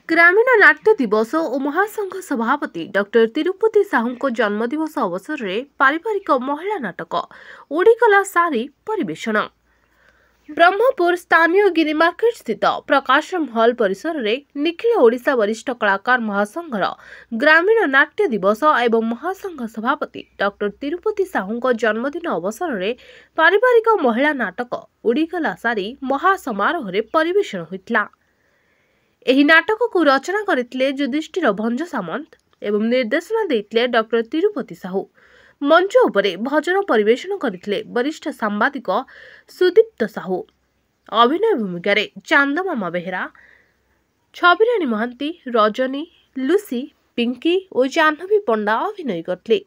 ग्रामीण नाट्य दिवस और महासंघ सभापति डॉक्टर तिरुपति साहू जन्मदिवस अवसर में पारिवारिक महिला नाटक उड़ीगला सारी परिवेषण ब्रह्मपुर स्थानीय गिरी मार्केट स्थित प्रकाशम हॉल परिसर में निखिल ओडिशा वरिष्ठ कलाकार महासंघर ग्रामीण नाट्य दिवस एवं महासंघ सभापति डॉक्टर तिरुपति साहू जन्मदिन अवसर में पारिवारिक महिला नाटक उड़ीगला सारी महासमारोह में परिवेषण होता। एही नाटक को रचना करथिले युधिष्ठिर भंज सामंत एवं निर्देशना देथिले डॉक्टर तिरुपति साहू। मंच उपरे भजन परिवेषण करथिले वरिष्ठ सांबादिक सुदीप्त साहू। अभिनय भूमिका रे चांदमामा बेहरा, छबिराणी महांती, रजनी, लुसी, पिंकी और जाह्नवी पंडा अभिनय करथिले।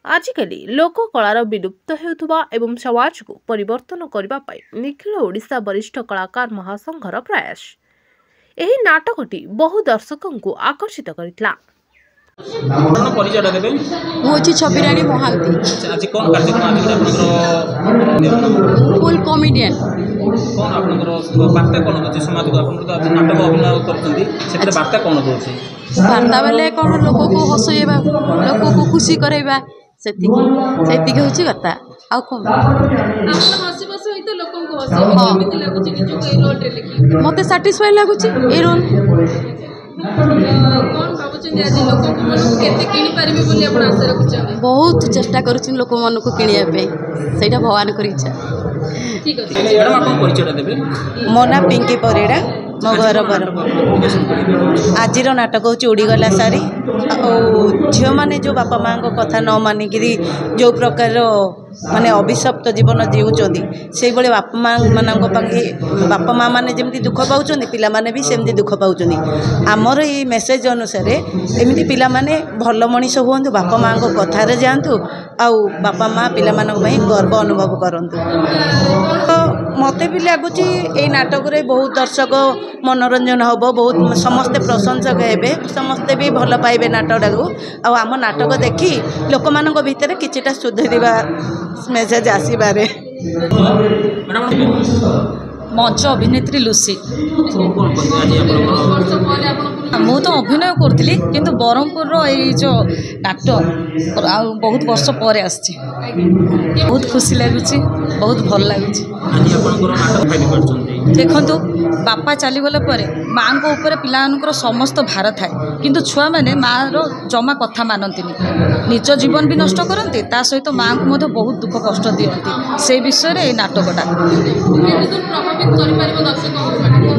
आजिकली लोक कलार विलुप्त हेउथुबा एवं समाज को परिवर्तन करबा पाई निखिल ओडिशा वरिष्ठ कलाकार महासंघर प्रयास। एही नाटकटी बहु दर्शकों को आकर्षित करथिला। परिचय देबे मु अछि छबिराणी महांती। आज कोन कार्यक्रम आज आपनकर फुल कॉमेडियन कोन आपनकर बार्ता कोन अछि समाज को आपनकर तो आज नाटक अभिनय करथंती सेते बार्ता कोन दोछि बार्ता बेले कोन लोक को हसैबा लोक को खुशी करैबा सेति होछि कथा आ कोन आपन हसी बस होई तो लोक को हसैबा केमिति लागुछि कि जो ए रोल रे लिखि मते सैटिस्फाई लागुछि ए रोल कोन भाबुछन आज लोक को मन को केते किनि परिबे बोली आपण आशा रखुछन बहुत चेष्टा करूछन लोक मन को किनिया पे सेटा भगवान कर इच्छा। ठीक अछि मैडम आपन परिचय देबे मोना पिंकी परिडा मो घर बर आज नाटक हूँ उड़ीगला सारी झील मैंने जो बापा माँ कथा न मानिक जो प्रकार माने अभिशप्त जीवन जीवन से बापा माँ मान बापा माँ मैंने जमी दुख पाँच पिला माने भी सेमती दुख पाँच आमर ये मेसेज अनुसार एमती पिला माने भल मनीष हूँ बापा माँ कथार जातु आउ बापा माँ पिला गर्व अनुभव करूँ। मत भी लगुच ये नाटक रे बहुत दर्शक मनोरंजन हम बहुत समस्ते प्रशंसक हे समस्ते भी भल पाइबे नाटक को आम नाटक देखी लोक मान भितर किछिटा सुधरिबा मेसेज आसबारे। मंच अभिनेत्री लुसी मु तो अभिनय करी किंतु ब्रह्मपुर ये जो नाटक बहुत वर्ष पर आसी बहुत खुशी लगुच बहुत भल लगुच। देखु बापा चलीगला माँ को ऊपर पिला समस्त भार थाए किंतु छुआ मैंने माँ रो जमा कथा मानती निज जीवन भी नष्ट करती ता सहित माँ को बहुत दुख कष्ट दिखती से विषय नाटकटा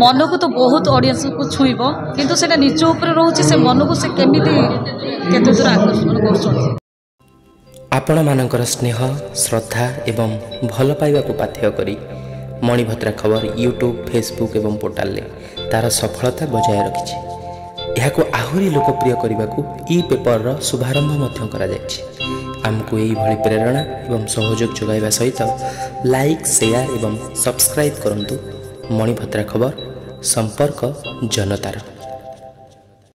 मन को तो बहुत ऑडियंस को छुईब किंतु सेटा निज ऊपर रोचे से मन को से केमिति केते दूर आकर्षण कर आपण मानकर स्नेह श्रद्धा एवं भल पाइबा को पाथ्य करी मणिभद्रा खबर यूट्यूब फेसबुक एवं पोर्टाल ले तार सफलता बजाय रखिछि। एहाको आहुरी लोकप्रिय करने को ई पेपर रो शुभारंभ मध्य करा जायछि। आमको यही भली प्रेरणा एवं सहयोग जोगाइबा सहित लाइक शेयर एवं सब्सक्राइब करंतु। मणिभद्रा खबर संपर्क जनतार।